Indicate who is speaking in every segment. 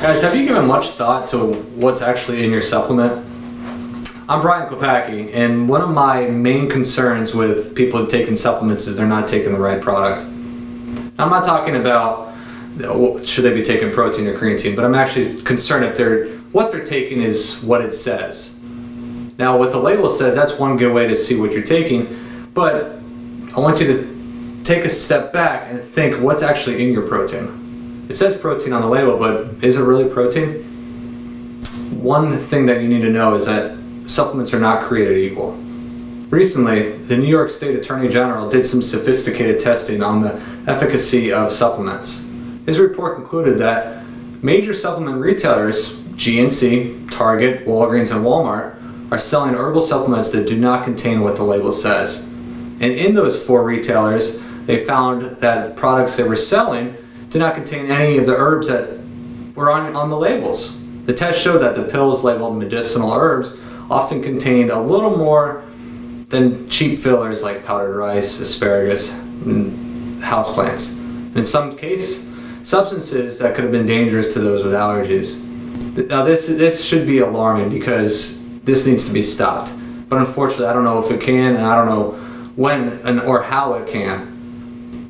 Speaker 1: Guys, have you given much thought to what's actually in your supplement? I'm Brian Klepacki, and one of my main concerns with people taking supplements is they're not taking the right product. Now, I'm not talking about should they be taking protein or creatine, but I'm actually concerned if what they're taking is what it says. Now, what the label says, that's one good way to see what you're taking, but I want you to take a step back and think what's actually in your protein. It says protein on the label, but is it really protein? One thing that you need to know is that supplements are not created equal. Recently, the New York State Attorney General did some sophisticated testing on the efficacy of supplements. His report concluded that major supplement retailers, GNC, Target, Walgreens, and Walmart, are selling herbal supplements that do not contain what the label says. And in those 4 retailers, they found that products they were selling did not contain any of the herbs that were on the labels. The test showed that the pills labeled medicinal herbs often contained a little more than cheap fillers like powdered rice, asparagus, and houseplants. In some cases, substances that could have been dangerous to those with allergies. Now this should be alarming because this needs to be stopped. But unfortunately, I don't know if it can, and I don't know when or how it can.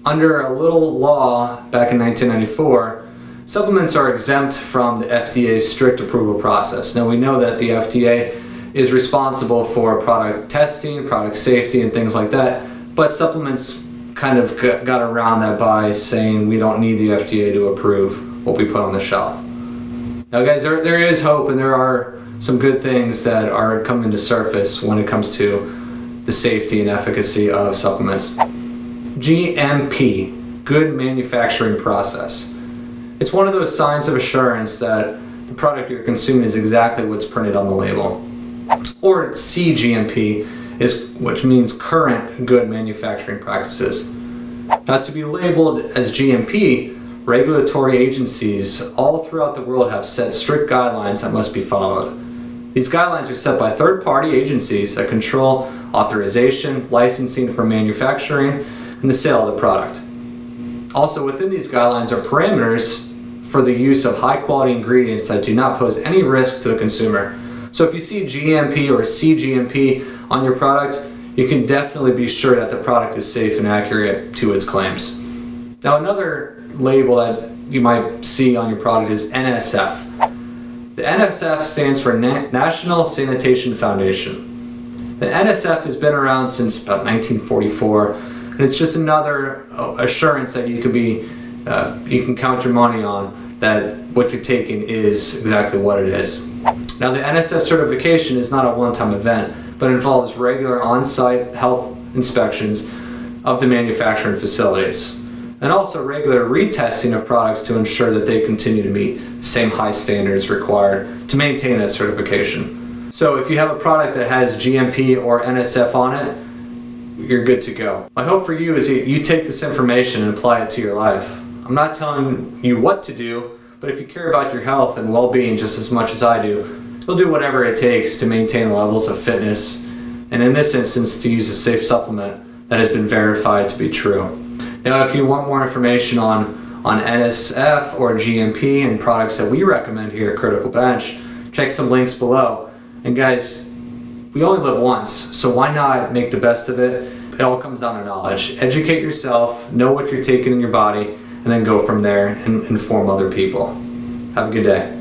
Speaker 1: Under a little law back in 1994, supplements are exempt from the FDA's strict approval process. Now, we know that the FDA is responsible for product testing, product safety, and things like that, but supplements kind of got around that by saying we don't need the FDA to approve what we put on the shelf. Now guys, there is hope, and there are some good things that are coming to surface when it comes to the safety and efficacy of supplements. GMP, good manufacturing process. It's one of those signs of assurance that the product you're consuming is exactly what's printed on the label. Or CGMP, which means current good manufacturing practices. Now, to be labeled as GMP, regulatory agencies all throughout the world have set strict guidelines that must be followed. These guidelines are set by third-party agencies that control authorization, licensing for manufacturing, and the sale of the product. Also, within these guidelines are parameters for the use of high-quality ingredients that do not pose any risk to the consumer. So if you see GMP or CGMP on your product, you can definitely be sure that the product is safe and accurate to its claims. Now, another label that you might see on your product is NSF. The NSF stands for National Sanitation Foundation. The NSF has been around since about 1944, and it's just another assurance that you can count your money on that what you're taking is exactly what it is. Now, the NSF certification is not a one-time event, but involves regular on-site health inspections of the manufacturing facilities, and also regular retesting of products to ensure that they continue to meet the same high standards required to maintain that certification. So if you have a product that has GMP or NSF on it, you're good to go. My hope for you is that you take this information and apply it to your life. I'm not telling you what to do, but if you care about your health and well-being just as much as I do, you'll do whatever it takes to maintain levels of fitness, and in this instance, to use a safe supplement that has been verified to be true. Now, if you want more information on NSF or GMP and products that we recommend here at Critical Bench, check some links below. And guys, we only live once, so why not make the best of it? It all comes down to knowledge. Educate yourself, know what you're taking in your body, and then go from there and inform other people. Have a good day.